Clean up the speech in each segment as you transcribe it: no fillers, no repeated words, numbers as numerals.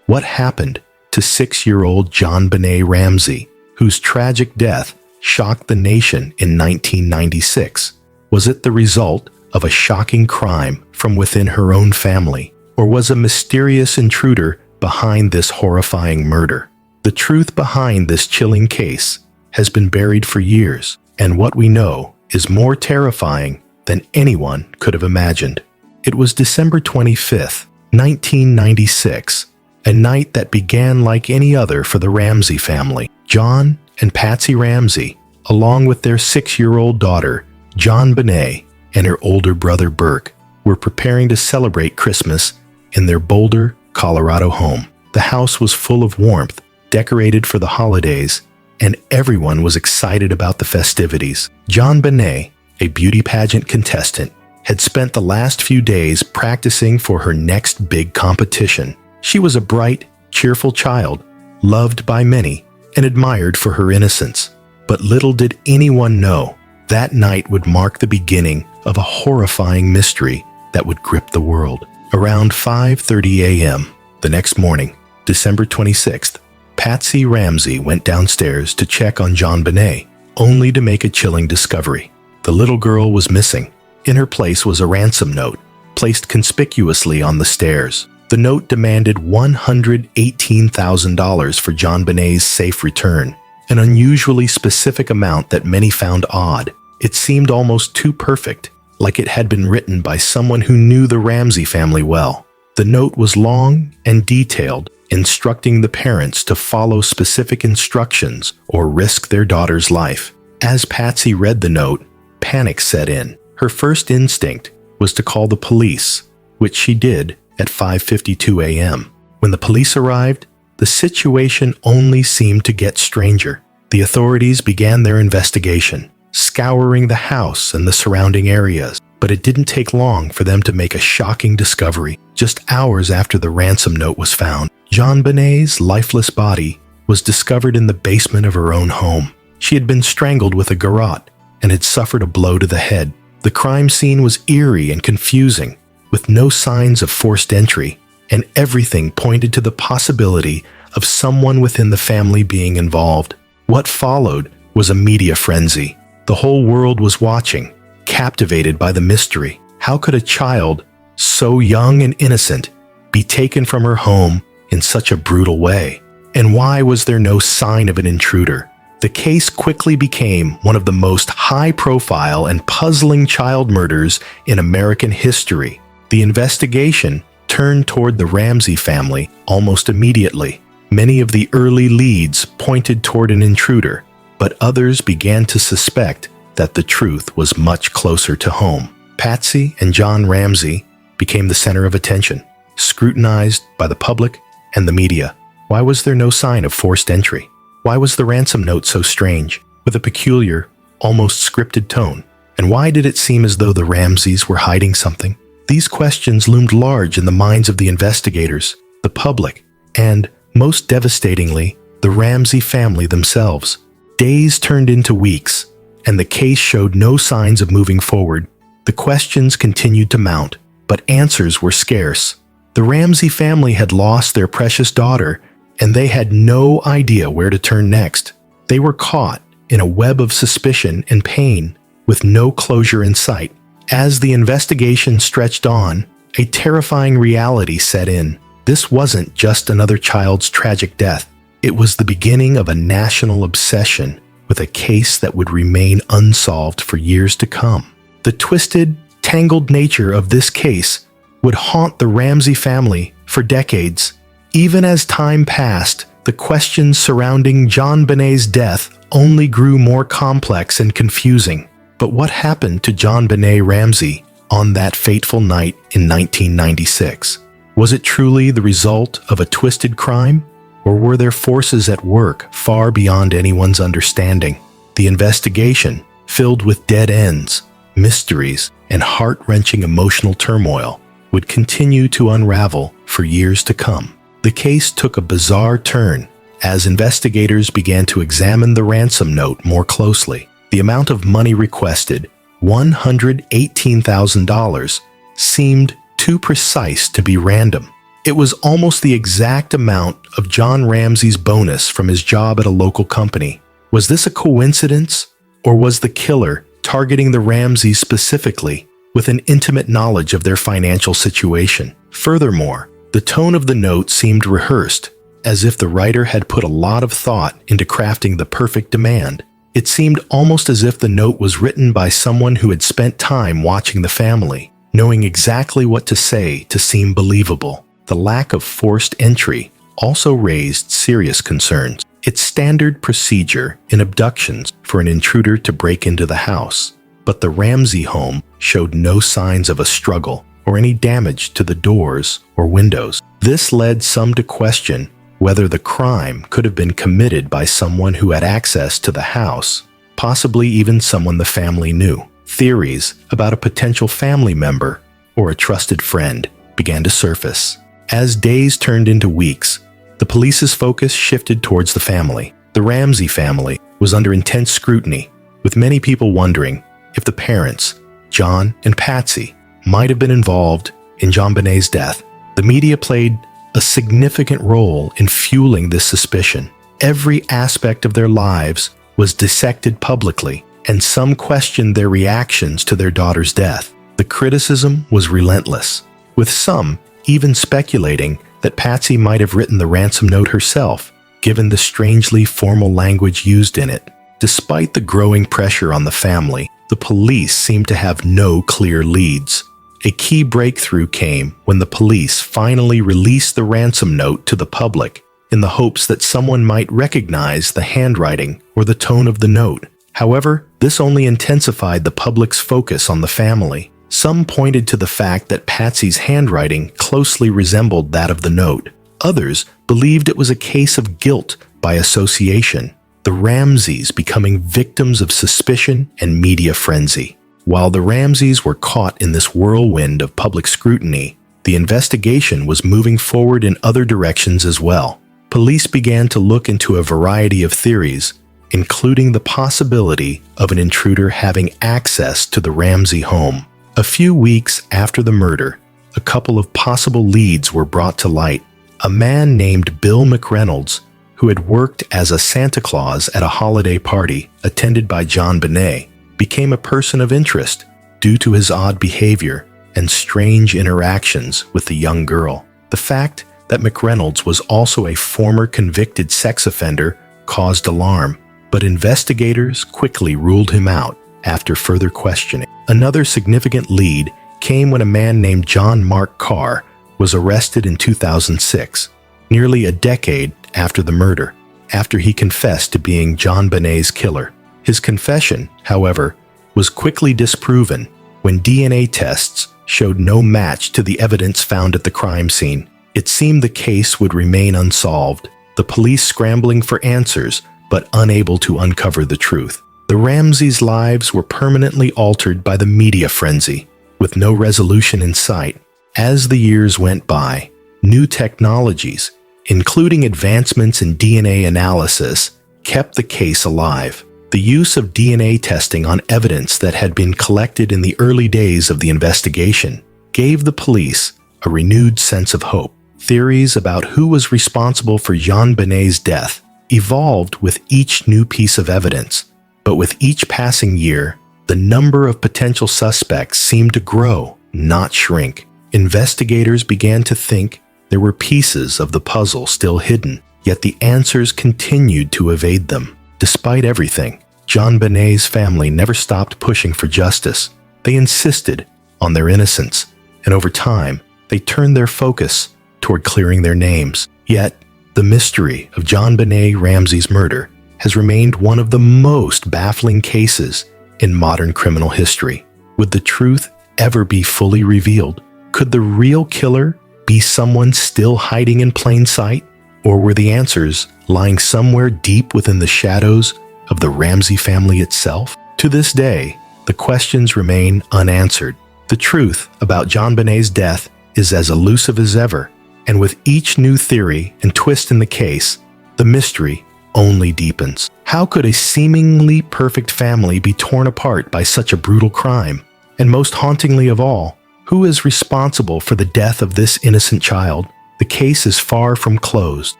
What happened to 6-year-old JonBenét Ramsey, whose tragic death shocked the nation in 1996? Was it the result of a shocking crime from within her own family, or was a mysterious intruder behind this horrifying murder? The truth behind this chilling case has been buried for years, and what we know is more terrifying than anyone could have imagined. It was December 25th, 1996, a night that began like any other for the Ramsey family. John and Patsy Ramsey, along with their 6-year-old daughter, JonBenét, and her older brother Burke, were preparing to celebrate Christmas in their Boulder, Colorado home. The house was full of warmth, decorated for the holidays, and everyone was excited about the festivities. JonBenét, a beauty pageant contestant, had spent the last few days practicing for her next big competition. She was a bright, cheerful child, loved by many and admired for her innocence. But little did anyone know that night would mark the beginning of a horrifying mystery that would grip the world. Around 5:30 a.m. the next morning, December 26th, Patsy Ramsey went downstairs to check on JonBenét, only to make a chilling discovery. The little girl was missing. In her place was a ransom note, placed conspicuously on the stairs. The note demanded $118,000 for JonBenét's safe return, an unusually specific amount that many found odd. It seemed almost too perfect, like it had been written by someone who knew the Ramsey family well. The note was long and detailed, instructing the parents to follow specific instructions or risk their daughter's life. As Patsy read the note, panic set in. Her first instinct was to call the police, which she did at 5:52 a.m. When the police arrived, the situation only seemed to get stranger. The authorities began their investigation, scouring the house and the surrounding areas. But it didn't take long for them to make a shocking discovery. Just hours after the ransom note was found, JonBenét's lifeless body was discovered in the basement of her own home. She had been strangled with a garrote and had suffered a blow to the head. The crime scene was eerie and confusing, with no signs of forced entry, and everything pointed to the possibility of someone within the family being involved. What followed was a media frenzy. The whole world was watching, captivated by the mystery. How could a child, so young and innocent, be taken from her home in such a brutal way? And why was there no sign of an intruder? The case quickly became one of the most high-profile and puzzling child murders in American history. The investigation turned toward the Ramsey family almost immediately. Many of the early leads pointed toward an intruder, but others began to suspect that the truth was much closer to home. Patsy and John Ramsey became the center of attention, scrutinized by the public and the media. Why was there no sign of forced entry? Why was the ransom note so strange, with a peculiar, almost scripted tone? And why did it seem as though the Ramseys were hiding something? These questions loomed large in the minds of the investigators, the public, and, most devastatingly, the Ramsey family themselves. Days turned into weeks, and the case showed no signs of moving forward. The questions continued to mount, but answers were scarce. The Ramsey family had lost their precious daughter, and they had no idea where to turn next. They were caught in a web of suspicion and pain, with no closure in sight. As the investigation stretched on, a terrifying reality set in. This wasn't just another child's tragic death. It was the beginning of a national obsession with a case that would remain unsolved for years to come. The twisted, tangled nature of this case would haunt the Ramsey family for decades. Even as time passed, the questions surrounding JonBenét's death only grew more complex and confusing. But what happened to JonBenét Ramsey on that fateful night in 1996? Was it truly the result of a twisted crime? Or were there forces at work far beyond anyone's understanding? The investigation, filled with dead ends, mysteries, and heart-wrenching emotional turmoil, would continue to unravel for years to come. The case took a bizarre turn as investigators began to examine the ransom note more closely. The amount of money requested, $118,000, seemed too precise to be random. It was almost the exact amount of John Ramsey's bonus from his job at a local company. Was this a coincidence, or was the killer targeting the Ramseys specifically with an intimate knowledge of their financial situation? Furthermore, the tone of the note seemed rehearsed, as if the writer had put a lot of thought into crafting the perfect demand. It seemed almost as if the note was written by someone who had spent time watching the family, knowing exactly what to say to seem believable. The lack of forced entry also raised serious concerns. It's standard procedure in abductions for an intruder to break into the house, but the Ramsey home showed no signs of a struggle or any damage to the doors or windows. This led some to question whether the crime could have been committed by someone who had access to the house, possibly even someone the family knew. Theories about a potential family member or a trusted friend began to surface. As days turned into weeks, the police's focus shifted towards the family. The Ramsey family was under intense scrutiny, with many people wondering if the parents, John and Patsy, might have been involved in JonBenét's death. The media played a significant role in fueling this suspicion. Every aspect of their lives was dissected publicly, and some questioned their reactions to their daughter's death. The criticism was relentless, with some even speculating that Patsy might have written the ransom note herself, given the strangely formal language used in it. Despite the growing pressure on the family, the police seemed to have no clear leads. A key breakthrough came when the police finally released the ransom note to the public in the hopes that someone might recognize the handwriting or the tone of the note. However, this only intensified the public's focus on the family. Some pointed to the fact that Patsy's handwriting closely resembled that of the note. Others believed it was a case of guilt by association, the Ramseys becoming victims of suspicion and media frenzy. While the Ramseys were caught in this whirlwind of public scrutiny, the investigation was moving forward in other directions as well. Police began to look into a variety of theories, including the possibility of an intruder having access to the Ramsey home. A few weeks after the murder, a couple of possible leads were brought to light. A man named Bill McReynolds, who had worked as a Santa Claus at a holiday party attended by JonBenét, became a person of interest due to his odd behavior and strange interactions with the young girl. The fact that McReynolds was also a former convicted sex offender caused alarm, but investigators quickly ruled him out after further questioning. Another significant lead came when a man named John Mark Carr was arrested in 2006, nearly a decade after the murder, after he confessed to being JonBenét's killer. His confession, however, was quickly disproven when DNA tests showed no match to the evidence found at the crime scene. It seemed the case would remain unsolved, the police scrambling for answers but unable to uncover the truth. The Ramseys' lives were permanently altered by the media frenzy, with no resolution in sight. As the years went by, new technologies, including advancements in DNA analysis, kept the case alive. The use of DNA testing on evidence that had been collected in the early days of the investigation gave the police a renewed sense of hope. Theories about who was responsible for JonBenét's death evolved with each new piece of evidence, but with each passing year, the number of potential suspects seemed to grow, not shrink. Investigators began to think there were pieces of the puzzle still hidden, yet the answers continued to evade them. Despite everything, JonBenét's family never stopped pushing for justice. They insisted on their innocence, and over time, they turned their focus toward clearing their names. Yet, the mystery of JonBenét Ramsey's murder has remained one of the most baffling cases in modern criminal history. Would the truth ever be fully revealed? Could the real killer be someone still hiding in plain sight? Or were the answers lying somewhere deep within the shadows of the Ramsey family itself? To this day, the questions remain unanswered. The truth about JonBenét's death is as elusive as ever, and with each new theory and twist in the case, the mystery only deepens. How could a seemingly perfect family be torn apart by such a brutal crime? And most hauntingly of all, who is responsible for the death of this innocent child? the case is far from closed,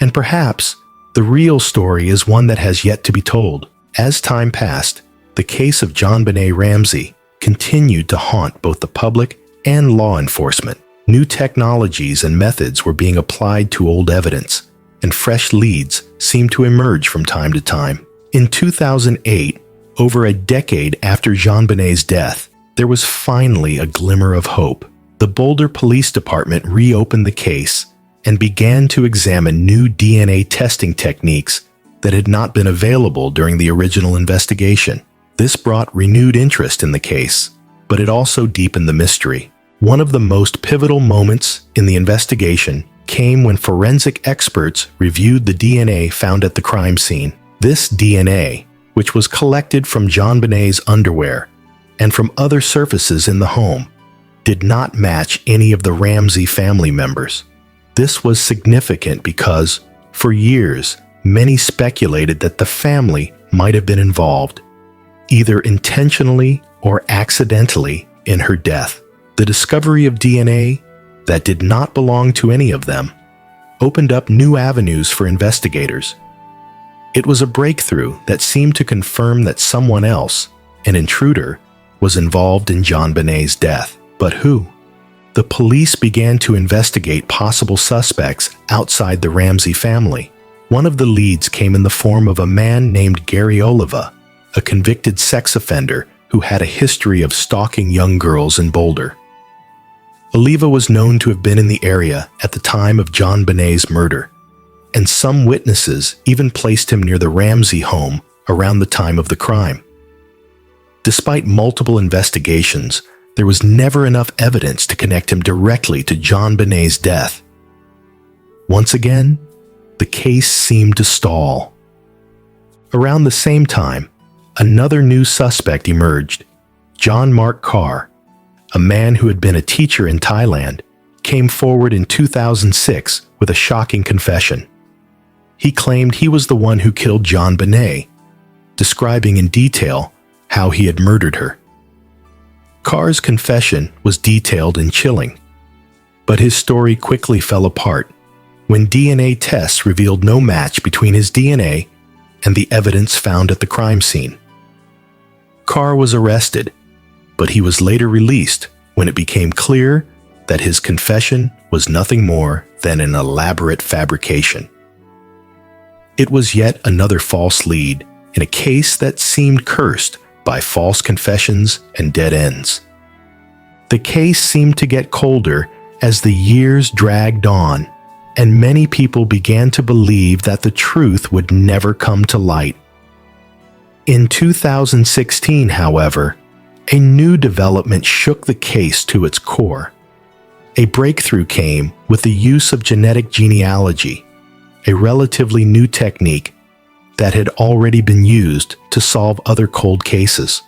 and perhaps the real story is one that has yet to be told. As time passed, the case of JonBenét Ramsey continued to haunt both the public and law enforcement. New technologies and methods were being applied to old evidence, and fresh leads seemed to emerge from time to time. In 2008, over a decade after JonBenét's death, there was finally a glimmer of hope. The Boulder Police Department reopened the case and began to examine new DNA testing techniques that had not been available during the original investigation. This brought renewed interest in the case, but it also deepened the mystery. One of the most pivotal moments in the investigation came when forensic experts reviewed the DNA found at the crime scene. This DNA, which was collected from JonBenét's underwear and from other surfaces in the home, did not match any of the Ramsey family members. This was significant because, for years, many speculated that the family might have been involved, either intentionally or accidentally, in her death. The discovery of DNA that did not belong to any of them opened up new avenues for investigators. It was a breakthrough that seemed to confirm that someone else, an intruder, was involved in JonBenét's death. But who? The police began to investigate possible suspects outside the Ramsey family. One of the leads came in the form of a man named Gary Oliva, a convicted sex offender who had a history of stalking young girls in Boulder. Oliva was known to have been in the area at the time of JonBenét's murder, and some witnesses even placed him near the Ramsey home around the time of the crime. Despite multiple investigations, there was never enough evidence to connect him directly to JonBenét's death. Once again, the case seemed to stall. Around the same time, another new suspect emerged. John Mark Carr, a man who had been a teacher in Thailand, came forward in 2006 with a shocking confession. He claimed he was the one who killed JonBenét, describing in detail how he had murdered her. Carr's confession was detailed and chilling, but his story quickly fell apart when DNA tests revealed no match between his DNA and the evidence found at the crime scene. Carr was arrested, but he was later released when it became clear that his confession was nothing more than an elaborate fabrication. It was yet another false lead in a case that seemed cursed by false confessions and dead ends. The case seemed to get colder as the years dragged on, and many people began to believe that the truth would never come to light. In 2016, however, a new development shook the case to its core. A breakthrough came with the use of genetic genealogy, a relatively new technique that had already been used to solve other cold cases.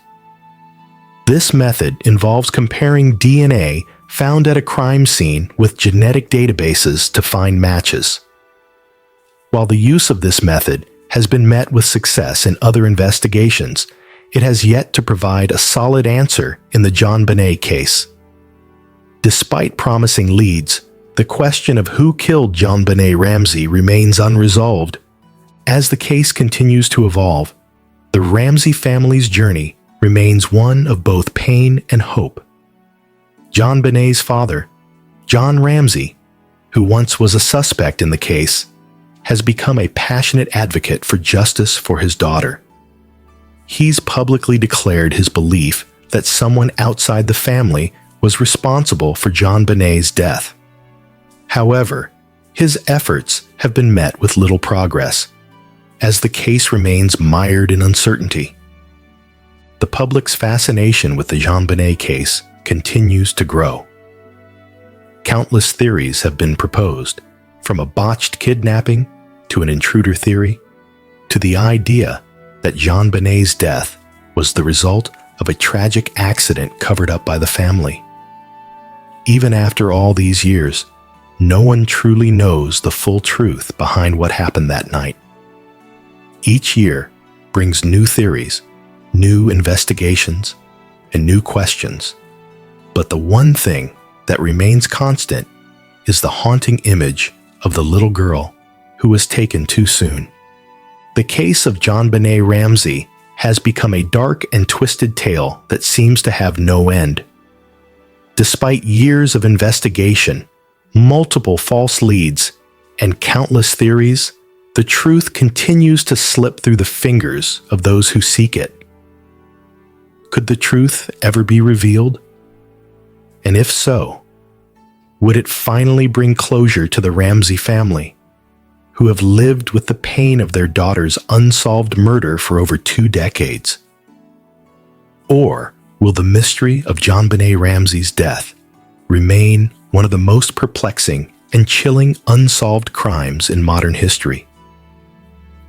This method involves comparing DNA found at a crime scene with genetic databases to find matches. While the use of this method has been met with success in other investigations, it has yet to provide a solid answer in the JonBenét case. Despite promising leads, the question of who killed JonBenét Ramsey remains unresolved. As the case continues to evolve, the Ramsey family's journey remains one of both pain and hope. JonBenét's father, John Ramsey, who once was a suspect in the case, has become a passionate advocate for justice for his daughter. He's publicly declared his belief that someone outside the family was responsible for JonBenét's death. However, his efforts have been met with little progress, as the case remains mired in uncertainty. The public's fascination with the JonBenét case continues to grow. Countless theories have been proposed, from a botched kidnapping to an intruder theory, to the idea that JonBenét's death was the result of a tragic accident covered up by the family. Even after all these years, no one truly knows the full truth behind what happened that night. Each year brings new theories, new investigations, and new questions. But the one thing that remains constant is the haunting image of the little girl who was taken too soon. The case of JonBenét Ramsey has become a dark and twisted tale that seems to have no end. Despite years of investigation, multiple false leads, and countless theories, the truth continues to slip through the fingers of those who seek it. Could the truth ever be revealed? And if so, would it finally bring closure to the Ramsey family, who have lived with the pain of their daughter's unsolved murder for over 2 decades? Or will the mystery of JonBenét Ramsey's death remain one of the most perplexing and chilling unsolved crimes in modern history?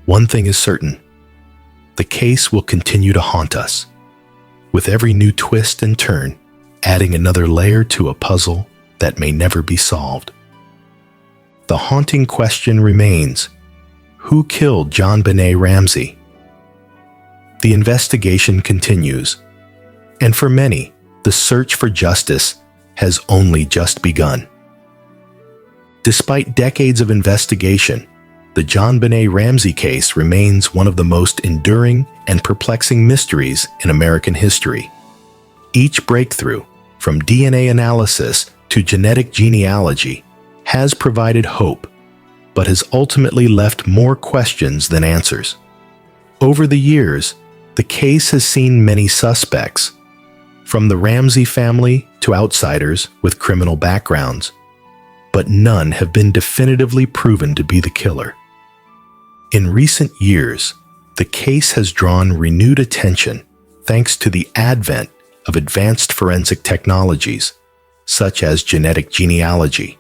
One thing is certain: the case will continue to haunt us, with every new twist and turn adding another layer to a puzzle that may never be solved. The haunting question remains: who killed JonBenét Ramsey? The investigation continues, and for many, the search for justice has only just begun. Despite decades of investigation, the JonBenét Ramsey case remains one of the most enduring and perplexing mysteries in American history. Each breakthrough, from DNA analysis to genetic genealogy, has provided hope, but has ultimately left more questions than answers. Over the years, the case has seen many suspects, from the Ramsey family to outsiders with criminal backgrounds, but none have been definitively proven to be the killer. In recent years, the case has drawn renewed attention thanks to the advent of advanced forensic technologies, such as genetic genealogy.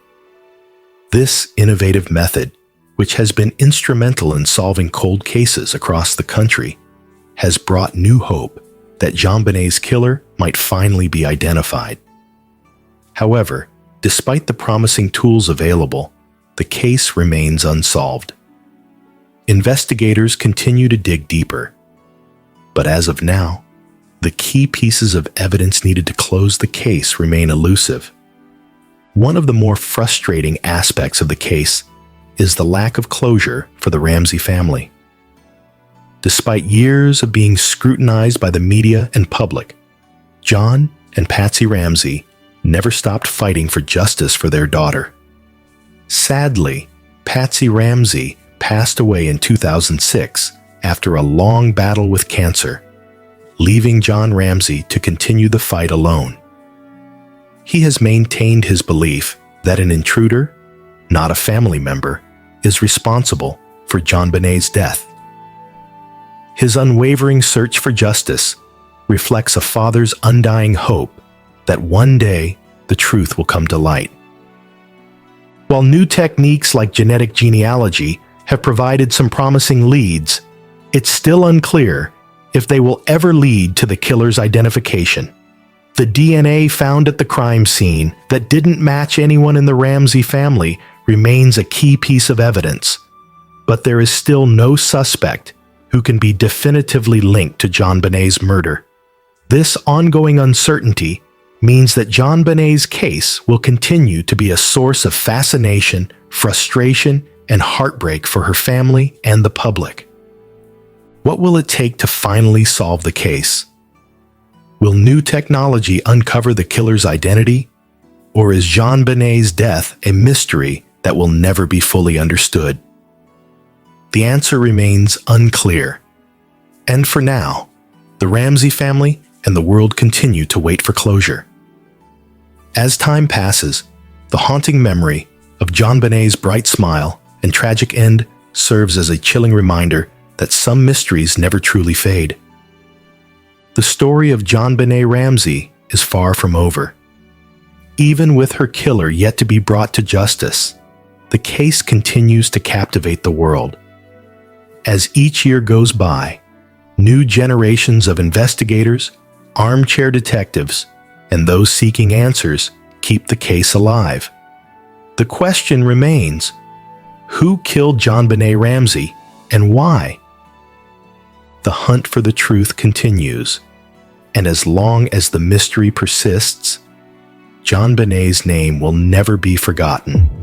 This innovative method, which has been instrumental in solving cold cases across the country, has brought new hope that JonBenét's killer might finally be identified. However, despite the promising tools available, the case remains unsolved. Investigators continue to dig deeper, but as of now, the key pieces of evidence needed to close the case remain elusive. One of the more frustrating aspects of the case is the lack of closure for the Ramsey family. Despite years of being scrutinized by the media and public, John and Patsy Ramsey never stopped fighting for justice for their daughter. Sadly, Patsy Ramsey passed away in 2006 after a long battle with cancer, leaving John Ramsey to continue the fight alone. He has maintained his belief that an intruder, not a family member, is responsible for JonBenét's death. His unwavering search for justice reflects a father's undying hope that one day the truth will come to light. While new techniques like genetic genealogy have provided some promising leads, it's still unclear if they will ever lead to the killer's identification. The DNA found at the crime scene that didn't match anyone in the Ramsey family remains a key piece of evidence, but there is still no suspect who can be definitively linked to JonBenét's murder. This ongoing uncertainty means that JonBenét's case will continue to be a source of fascination, frustration, and heartbreak for her family and the public. What will it take to finally solve the case? Will new technology uncover the killer's identity? Or is JonBenét's death a mystery that will never be fully understood? The answer remains unclear. And for now, the Ramsey family and the world continue to wait for closure. As time passes, the haunting memory of JonBenét's bright smile and tragic end serves as a chilling reminder that some mysteries never truly fade. The story of JonBenét Ramsey is far from over. Even with her killer yet to be brought to justice, the case continues to captivate the world. As each year goes by, new generations of investigators, armchair detectives, and those seeking answers keep the case alive. The question remains: who killed JonBenét Ramsey and why? The hunt for the truth continues, and as long as the mystery persists, JonBenét's name will never be forgotten.